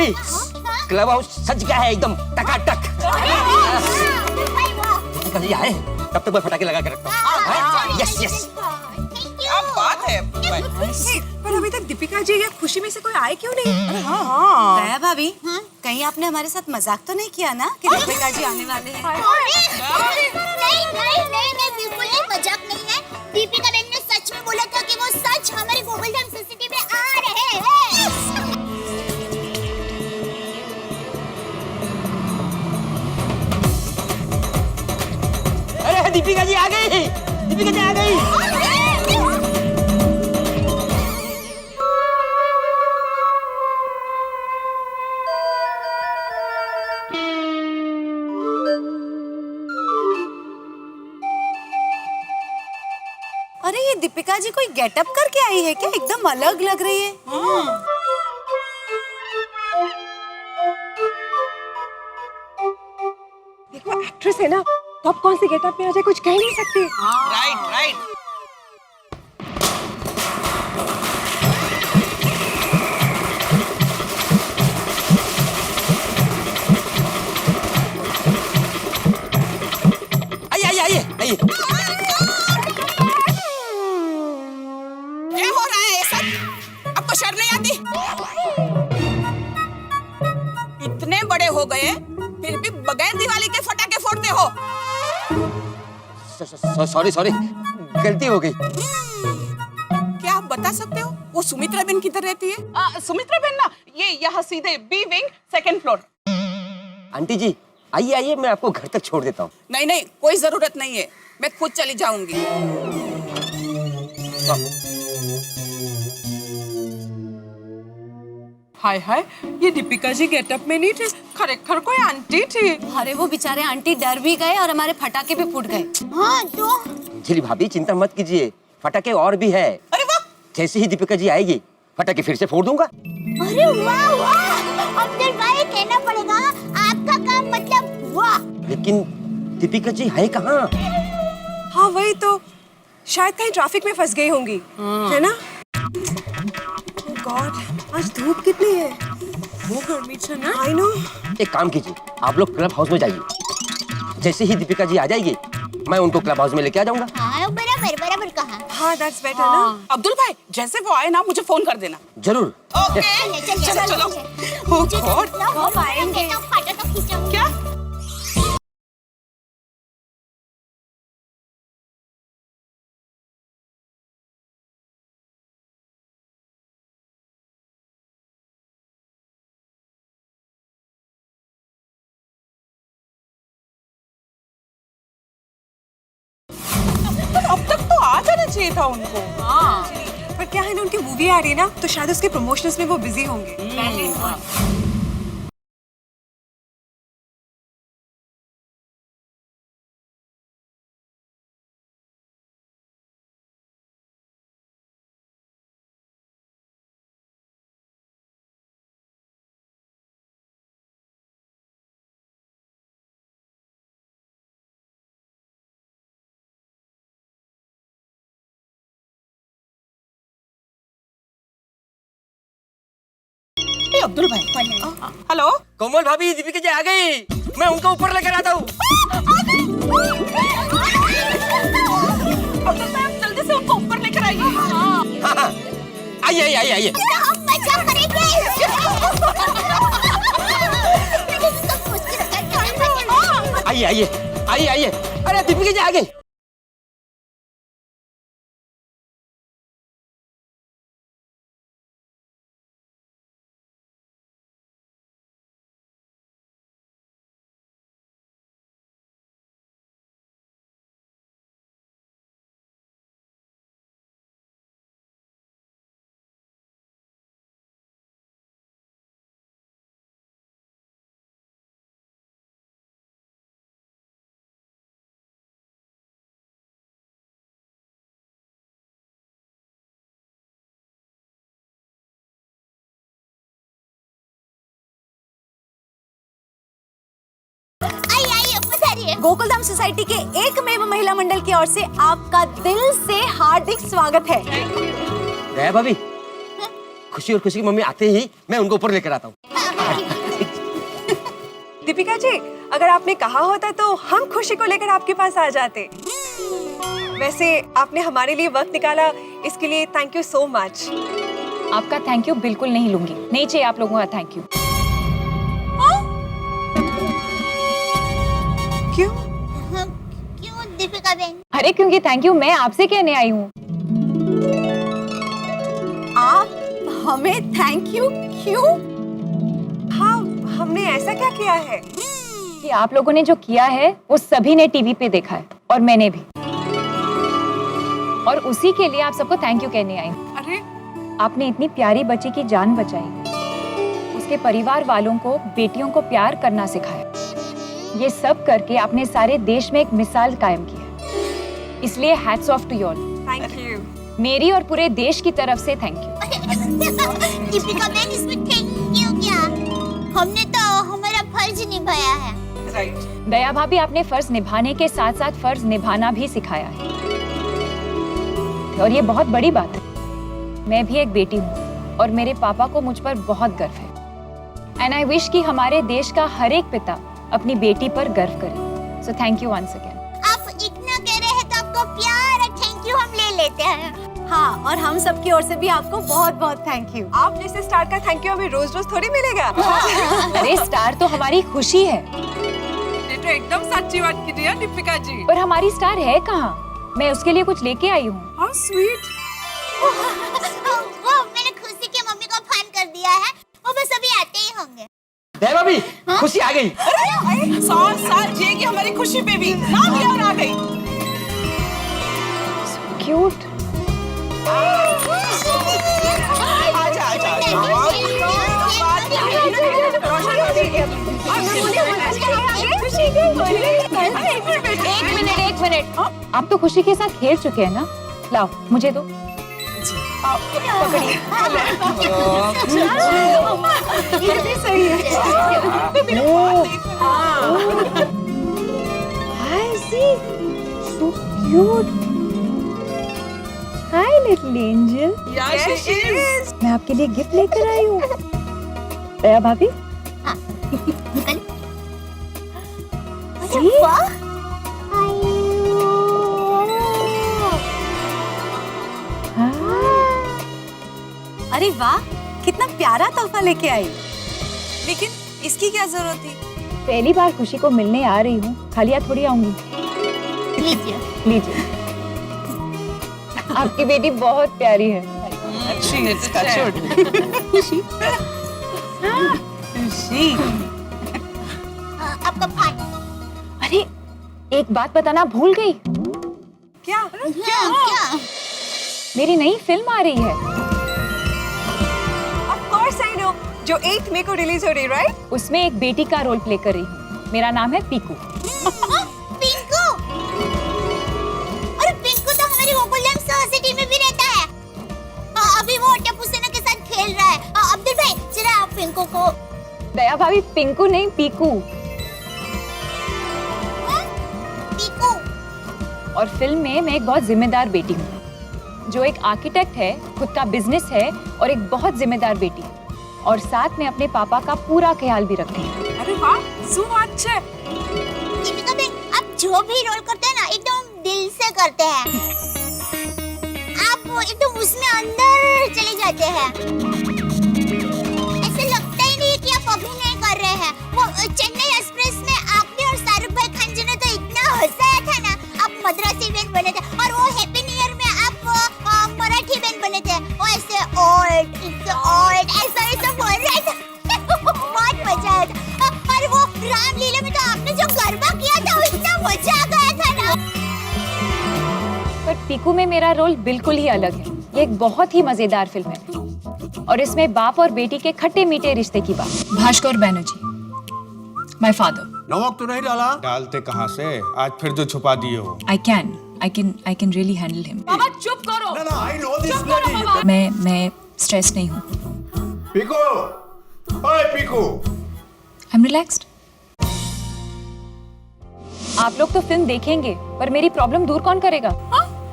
भाभी club house सज गया है एकदम टकाटक। दीपिका आए तब तक मैं फटाके लगा के रखता हूँ। Yes yes. क्या बात है। पर अभी तक दीपिका जी या खुशी में से कोई आए क्यों नहीं? दया भाभी, कहीं आपने हमारे साथ मजाक तो नहीं किया ना कि दीपिका जी आने वाले हैं? नहीं, बिल्कुल नहीं, मजाक नहीं है। दीपिका बहन ने सच में बोला था कि वो सच हमारे गोकुलधाम सिटी में आ रहे हैं। अरे दीपिका जी आ गई, दीपिका जी आ गई। अरे ये दीपिका जी कोई गेटअप करके आई है क्या? एकदम अलग लग रही है। देखो एक्ट्रेस है ना, तो अब कौन सी गेटअप में आ जाए कुछ कह नहीं सकते। Right right. आइए आइए आइए। क्या हो रहा है ये सब? आपको शर्म नहीं आती? इतने बड़े हो गए फिर भी बगैर दिवाली के फटाके फोड़ते हो। सॉरी सॉरी, गलती हो गई। क्या आप बता सकते हो वो सुमित्रा बहन किधर रहती है? सुमित्रा बहन ना, ये यहाँ सीधे B wing 2nd floor. Aunty ji आइए आइए, मैं आपको घर तक छोड़ देता हूँ। नहीं, कोई जरूरत नहीं है, मैं खुद चली जाऊंगी। हाय हाय, ये दीपिका जी गेटअप में नहीं थे, खरेखर कोई आंटी थी। अरे वो बेचारे आंटी डर भी गए और हमारे फटाके भी फूट गए। हाँ तो अंजलि भाभी चिंता मत कीजिए, फटाके और भी है। अरे वाह, जैसे ही दीपिका जी आएगी फटाके फिर से फोड़ दूंगा। अरे वाह, अब्दुल भाई कहना पड़ेगा आपका काम मतलब वाह। लेकिन दीपिका जी है कहाँ? हाँ वही तो, शायद कहीं ट्रैफिक में फंस गई होंगी, है ना? गॉड, आज धूप कितनी है। वो गर्मी से ना। I know. एक काम कीजिए, आप लोग क्लब हाउस में जाइए। जैसे ही दीपिका जी आ जाएगी मैं उनको क्लब हाउस में लेके आ जाऊंगा। हाँ बराबर कहा। हाँ दैट्स बेटर ना। अब्दुल भाई जैसे वो आए ना मुझे फोन कर देना। जरूर। ओके चलो। Oh God, हम आएंगे। फाटा तो खींचूंगी। क्या? अब तक तो आ जाना चाहिए था उनको। पर क्या है ना, उनकी मूवी आ रही है ना, तो शायद उसके प्रमोशंस में वो बिजी होंगे। अब्दुल भाई हेलो। कोमल भाभी दीपिका जी आ गई, मैं उनको ऊपर लेकर आता हूँ। अब्दुल भाई जल्दी से उनको ऊपर लेकर आइए। हाँ, आइए आइए आइए। हम मजा करेंगे। आइए आइए आइए आइए। अरे दीपिका जी आ गई। गोकुलधाम सोसाइटी के एकमेव महिला मंडल की ओर से आपका दिल से हार्दिक स्वागत है। दया भाभी, खुशी और खुशी की मम्मी आते ही मैं उनको ऊपर लेकर आता हूँ। दीपिका जी, अगर आपने कहा होता तो हम खुशी को लेकर आपके पास आ जाते। वैसे आपने हमारे लिए वक्त निकाला, इसके लिए थैंक यू सो मच। आपका थैंक यू बिल्कुल नहीं लूंगी, नहीं चाहिए आप लोगों का थैंक यू। क्यों? क्यों दीपिका बहन? अरे क्योंकि थैंक यू मैं आपसे कहने आई हूँ। आप हमें थैंक यू क्यों? हाँ, हमने ऐसा क्या किया है? कि आप लोगों ने जो किया है वो सभी ने टीवी पे देखा है और मैंने भी, और उसी के लिए आप सबको थैंक यू कहने आई हूँ। अरे आपने इतनी प्यारी बच्ची की जान बचाई, उसके परिवार वालों को बेटियों को प्यार करना सिखाया। ये सब करके आपने सारे देश में एक मिसाल कायम की है, इसलिए hats off to you all. Thank you. मेरी और पूरे देश की तरफ से थैंक यू। दीपिका बहन, इसमें थैंक यू क्या? हमने तो हमारा फर्ज निभाया है। राइट। दया भाभी, आपने फर्ज निभाने के साथ साथ फर्ज निभाना भी सिखाया है, और ये बहुत बड़ी बात है। मैं भी एक बेटी हूँ और मेरे पापा को मुझ पर बहुत गर्व है। एंड आई विश कि हमारे देश का हर एक पिता अपनी बेटी पर गर्व करे। So thank you once again. आप इतना कह रहे हैं तो आपको प्यार और थैंक यू हम ले लेते हैं। हाँ, और हम सबकी ओर से भी आपको बहुत बहुत थैंक यू। आप जैसे स्टार का थैंक यू हमें रोज रोज थोड़ी मिलेगा। अरे स्टार तो हमारी खुशी है। ये तो एकदम सच्ची बात की रही है दीपिका जी। पर हमारी स्टार है कहाँ? मैं उसके लिए कुछ लेके आई हूँ। How sweet. वो मैंने खुशी की मम्मी को फोन कर दिया है, वो बस अभी आते ही होंगे। दया भाभी, खुशी आ गई। 100 साल जिएगी हमारी खुशी बेबी। नाम लिया और आ गई। क्यूट। आजा आजा एक मिनट। आप तो खुशी के साथ खेल चुके हैं ना? लाओ मुझे दो। ये भी सही है। Hi, see, so cute. Hi, little angel. Yes, she is. मैं आपके लिए गिफ्ट लेकर आई हूँ। दया भाभी, see? अरे वाह, कितना प्यारा तोहफा लेके आई। लेकिन इसकी क्या जरूरत थी? पहली बार खुशी को मिलने आ रही हूँ, खाली हाथ थोड़ी आऊंगी। लीजिए। आपकी बेटी बहुत प्यारी है। She is touched. आपका पानी। अरे एक बात बताना भूल गई, क्या? क्या? मेरी नई फिल्म आ रही है। Of course I know. जो 8 मई को रिलीज हो रही, राइट? उसमें एक बेटी का रोल प्ले कर रही हूँ। मेरा नाम है पीकू। पिंकू। अरे पिंकू तो हमारी गोकुलधाम सोसाइटी में भी रहता है। अभी वो टप्पू सेना के साथ खेल रहा है। अब्दुल भाई, जरा आप पिंकू को। दया भाभी, पिंकू नहीं पीकू। पिंकू। और फिल्म में मैं एक बहुत जिम्मेदार बेटी हूँ, जो एक आर्किटेक्ट है, खुद का बिजनेस है और एक बहुत जिम्मेदार बेटी, और साथ में अपने पापा का पूरा ख्याल भी रखती है। अरे वाह, सो अच्छा। दीपिका बहन, आप जो भी रोल करते हैं ना, एकदम दिल से करते हैं। आप एकदम उसमें अंदर चले जाते हैं। ऐसे लगता ही नहीं कि आप अभिनय कर रहे हैं। वो चेन्नई एक्सप्रेस में आपने और शाहरुख भाई खान जी ने तो इतना हंसाया था ना। आप मद्रासी बहन बने थे, और वो हैप्पी न्यू ईयर में आप मराठी बहन बने थे। वो ऐसे ओल्ड ऐसा बोल रहे थे। बहुत मजा आया था। और वो रामलीला में तो आपने जो गरबा किया था, इतना मजा आ गया था ना। पर पीकू में मेरा रोल बिल्कुल ही अलग है। ये एक बहुत ही मजेदार फिल्म है, और इसमें बाप और बेटी के खट्टे मीठे रिश्ते की बात। Bhaskar Banerjee, my father. नमक तो नहीं डाला? डालते कहाँ से? आज फिर जो छुपा दिए हो। I can really handle him. बाबा चुप करो। ना, I know this lady. मैं स्ट्रेस नहीं हूँ। पीकू, ओए पीकू। I'm relaxed. आप लोग तो फिल्म देखेंगे, पर मेरी प्रॉब्लम दूर कौन करेगा?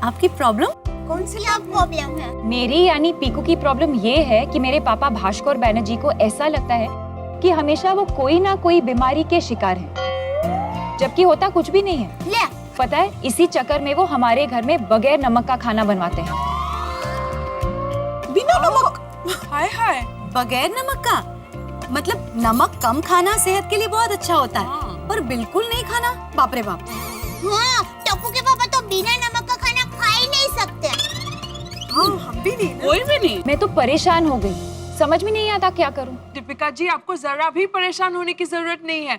आपकी प्रॉब्लम? कौन सी प्रॉब्लम है? मेरी यानी पीकू की प्रॉब्लम ये है कि मेरे पापा भास्कर बैनर्जी को ऐसा लगता है कि हमेशा वो कोई ना कोई बीमारी के शिकार हैं, जबकि होता कुछ भी नहीं है। ले पता है, इसी चक्कर में वो हमारे घर में बगैर नमक का खाना बनवाते हैं। बिना नमक? हाय हाय। बगैर नमक का मतलब नमक कम खाना सेहत के लिए बहुत अच्छा होता है, पर बिल्कुल नहीं खाना, बाप रे बाप। हाँ, टप्पू के पापा तो बिना नमक का खाना खा ही नहीं सकते। हाँ, हम भी नहीं। कोई भी नहीं। मैं तो परेशान हो गई, समझ में नहीं आता क्या करूं। दीपिका जी, आपको जरा भी परेशान होने की जरूरत नहीं है।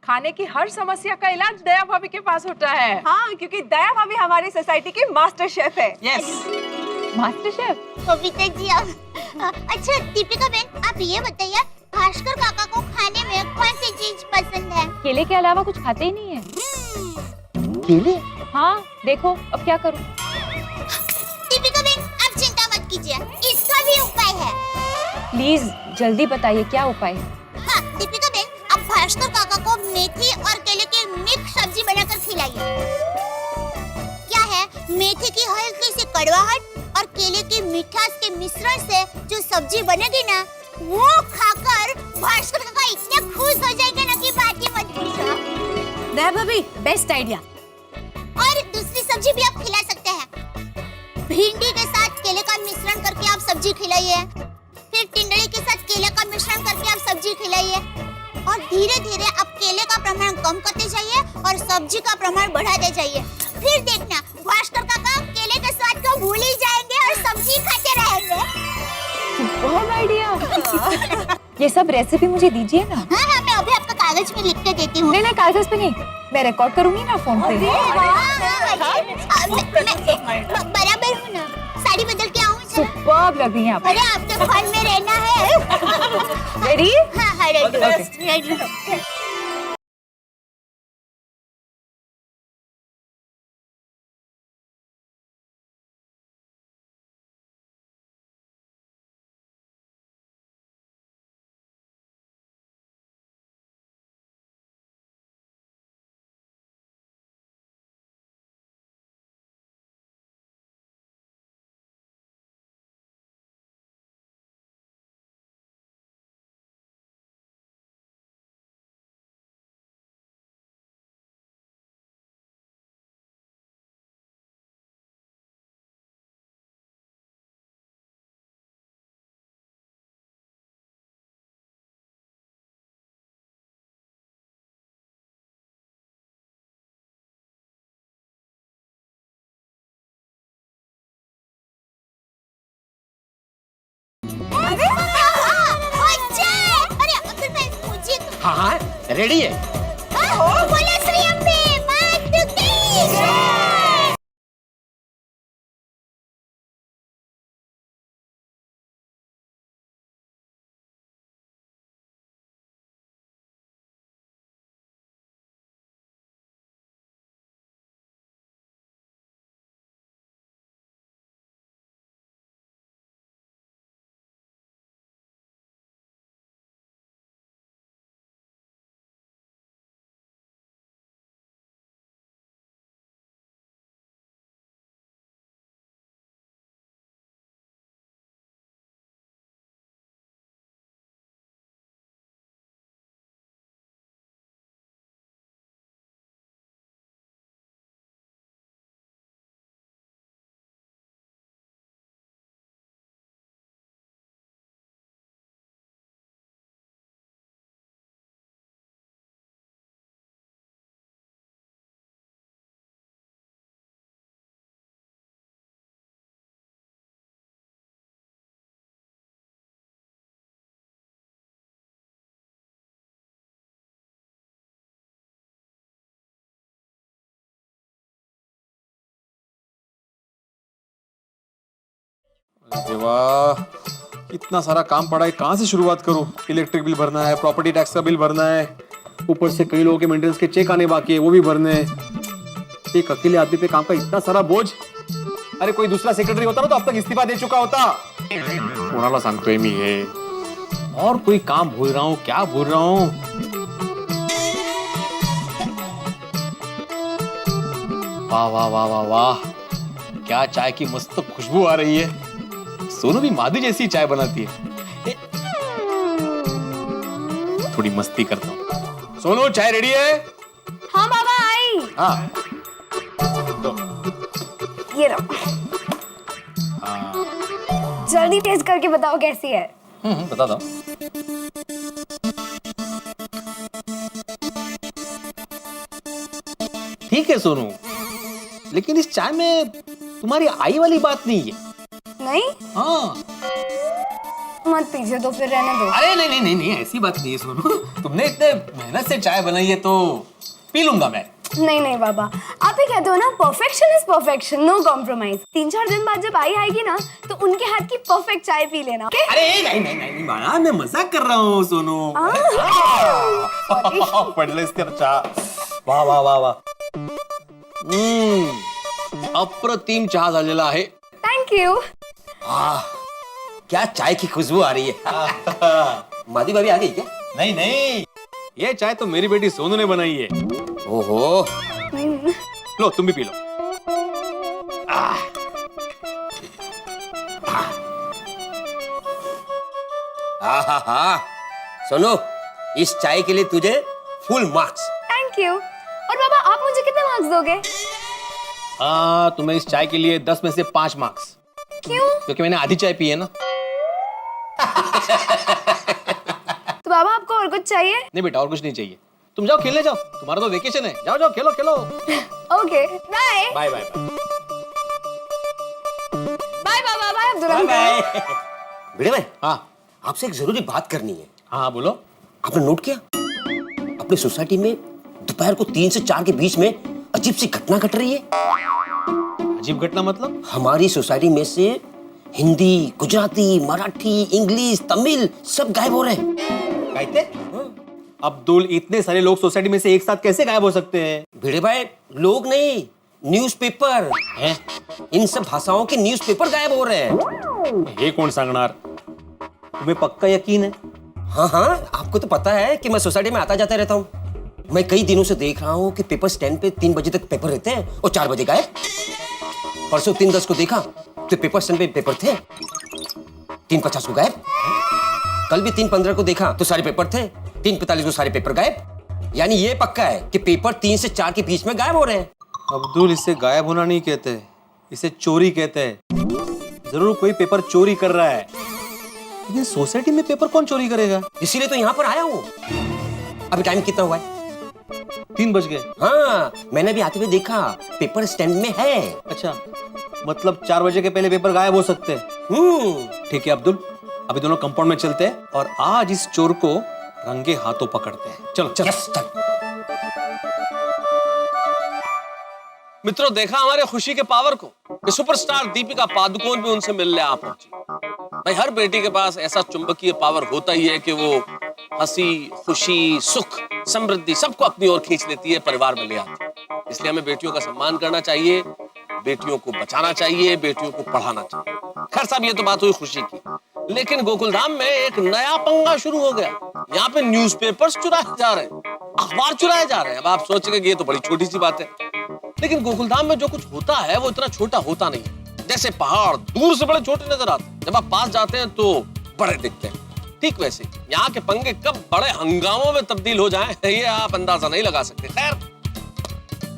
खाने की हर समस्या का इलाज दया भाभी के पास होता है। हाँ, क्योंकि दया भाभी हमारी सोसाइटी की मास्टर शेफ है। Yes. Master chef. Babita ji आप अच्छा दीपिका बहन, आप ये बताइए भास्कर काका को खाने में कौन सी चीज पसंद है? केले के अलावा कुछ खाते ही नहीं है। केले? हाँ देखो, अब क्या करूं? दीपिका बहन आप चिंता मत कीजिए, इसका भी उपाय है। प्लीज जल्दी बताइए क्या उपाय है। हाँ दीपिका बहन, आप भास्कर काका को मेथी और केले की मिक्स सब्जी बनाकर खिलाइए। क्या है, मेथी की हल्की सी कड़वाहट और केले की मिठास के मिश्रण से जो सब्जी बनेगी ना, वो खाकर भास्कर काका इतने खुश हो जाएंगे ना कि बात ही मत पूछो। दया भाभी, बेस्ट आइडिया। और दूसरी सब्जी भी आप खिला सकते हैं। भिंडी के साथ केले का मिश्रण करके आप सब्जी खिलाइए, फिर टिंडली के साथ केले का मिश्रण करके आप सब्जी खिलाइए, और धीरे धीरे आप केले का प्रमाण कम करते जाइए और सब्जी का प्रमाण बढ़ाते जाइए। फिर देखना भास्कर काका केले के स्वाद को भूल ही जाएंगे और सब्जी खाते रहेंगे। बहुत आइडिया। ये सब रेसिपी मुझे दीजिए ना। हाँ हाँ, मैं अभी आपका कागज में लिख के देती हूँ। नहीं नहीं, कागज पे नहीं, मैं रिकॉर्ड करूंगी ना फोन पे। बराबर हूँ ना, साड़ी बदल के आऊँ? सुपर्ब लग रही हैं आप। अरे आप तो फोन में रहना है। रेडी? हाँ हाँ, रेडी। हाँ हाँ, रेडी है। बोलो श्री अम्बे मात की जय। अरे वाह, इतना सारा काम पड़ा है, कहाँ से शुरुआत करूँ? इलेक्ट्रिक बिल भरना है, प्रॉपर्टी टैक्स का बिल भरना है, ऊपर से कई लोगों के मेंटेनेंस के चेक आने बाकी है, वो भी भरने हैं। एक अकेले आदमी पे काम का इतना सारा बोझ। अरे कोई दूसरा सेक्रेटरी होता ना तो अब तक इस्तीफा दे चुका होता। कोणाला सांगतोय मी हे? और कोई काम भूल रहा हूँ, क्या भूल रहा हूँ? वाह वाह वाह वाह वाह, क्या चाय की मस्त खुशबू आ रही है। सोनू भी माधु जैसी चाय बनाती है। थोड़ी मस्ती करता हूँ। सोनू चाय रेडी है? हाँ बाबा आई। हाँ ये लो। जल्दी टेस्ट करके बताओ कैसी है। बता दो। ठीक है सोनू, लेकिन इस चाय में तुम्हारी आई वाली बात नहीं है। नहीं हाँ। मत पीजिए तो फिर रहने दो। अरे नहीं नहीं नहीं नहीं, ऐसी बात नहीं है सोनू। तुमने इतने मेहनत से चाय बनाई है तो पी लूंगा मैं। नहीं नहीं बाबा, आप ही कहते हो ना perfection is perfection, no compromise. 3-4 दिन बाद जब आई आएगी ना तो उनके हाथ की परफेक्ट चाय पी लेना। okay? अरे नहीं नहीं नहीं नहीं बाळा, मैं मजाक कर रहा हूँ सोनू। पडलेस तर चहा। वाह वाह वाह वाह। अप्रतिम चहा झालेला आहे। Thank you. क्या चाय की खुशबू आ रही है। मादी भाभी आ गई क्या? नहीं नहीं, ये चाय तो मेरी बेटी सोनू ने बनाई है। ओहो, लो तुम भी पी लो। हा सुनो, इस चाय के लिए तुझे फुल मार्क्स। Thank you. और बाबा आप मुझे कितने मार्क्स दोगे? तुम्हें इस चाय के लिए 10 में से 5 मार्क्स। क्यों? क्योंकि मैंने आधी चाय पी है ना। तो बाबा आपको और कुछ चाहिए? नहीं बेटा, और कुछ नहीं चाहिए। तुम जाओ खेलने जाओ, तुम्हारा तो वेकेशन है। जाओ जाओ खेलो खेलो। Okay bye. Bye bye bye. Bye बाबा, बाय अब्दुल अंकल। भिड़े भाई, हाँ आपसे एक जरूरी बात करनी है। हाँ बोलो। आपने नोट किया, अपनी सोसाइटी में दोपहर को 3 से 4 के बीच में अजीब सी घटना घट रही है। अजीब घटना मतलब? हमारी सोसाइटी में से हिंदी, गुजराती, मराठी, इंग्लिश, तमिल सब गायब हो रहे हैं। कहते? अब्दुल, इतने सारे लोग सोसाइटी में से एक साथ कैसे गायब हो सकते हैं? भिड़े भाई, लोग नहीं, न्यूज़पेपर हैं? इन सब भाषाओं के न्यूज़पेपर गायब हो रहे हैं। ये कौन सांगणार? तुम्हें पक्का यकीन है? हाँ हाँ, आपको तो पता है कि मैं सोसाइटी में आता जाता रहता हूँ। मैं कई दिनों से देख रहा हूँ कि पेपर स्टैंड पे 3 बजे तक पेपर रहते हैं और 4 बजे गायब। परसों 3:10 को देखा तो पेपर स्टैंड पे पेपर थे, 3:50 को गायब। कल भी 3:15 को देखा तो सारे पेपर थे, 3:45 को सारे पेपर गायब। यानी ये पक्का है कि पेपर 3 से 4 के बीच में गायब हो रहे हैं। अब्दुल, इसे गायब होना नहीं कहते, इसे चोरी कहते हैं। जरूर कोई पेपर चोरी कर रहा है, लेकिन सोसाइटी में पेपर कौन चोरी करेगा? इसीलिए तो यहाँ पर आया हूँ। अभी टाइम कितना हुआ है? 3 बज गए। हाँ, मैंने भी आते हुए देखा, पेपर स्टैंड में है। अच्छा, मतलब 4 बजे के पहले पेपर गायब हो सकते हैं। ठीक है अब्दुल, अभी दोनों कंपाउंड में चलते हैं और आज इस चोर को रंगे हाथों पकड़ते हैं। चलो चलो। यस, चल। मित्रों, देखा हमारे खुशी के पावर को? कि सुपरस्टार दीपिका पादुकोण भी उनसे मिलने आ पहुंची। भाई, हर बेटी के पास ऐसा चुंबकीय पावर होता ही है कि वो हंसी, खुशी, सुख, समृद्धि सबको अपनी ओर खींच लेती है, परिवार में ले आती है। इसलिए हमें बेटियों का सम्मान करना चाहिए, बेटियों को बचाना चाहिए, बेटियों को पढ़ाना चाहिए। खैर साहब, ये तो बात हुई खुशी की, लेकिन गोकुलधाम में एक नया पंगा शुरू हो गया। यहाँ पे न्यूज़पेपर्स चुराए जा रहे हैं, अखबार चुराए जा रहे हैं। अब आप सोचेंगे कि ये तो बड़ी छोटी सी बात है, लेकिन गोकुलधाम में जो कुछ होता है वो इतना छोटा होता नहीं है। जैसे पहाड़ दूर से बड़े छोटे नजर आते हैं, जब आप पास जाते हैं तो बड़े दिखते हैं। ठीक वैसे यहाँ के पंगे कब बड़े हंगामों में तब्दील हो जाएं, ये आप अंदाजा नहीं लगा सकते। खैर,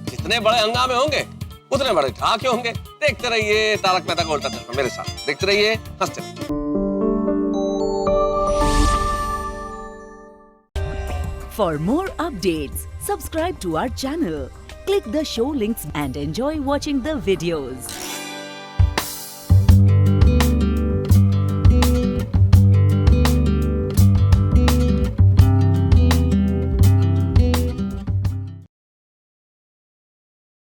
जितने बड़े हंगामे होंगे उतने बड़े ठहाके होंगे। देखते रहिए तारक मेहता का उल्टा चश्मा मेरे साथ, देखते रहिए, हंसते रहिए। For more updates, subscribe to our channel, click the show links and enjoy watching the videos.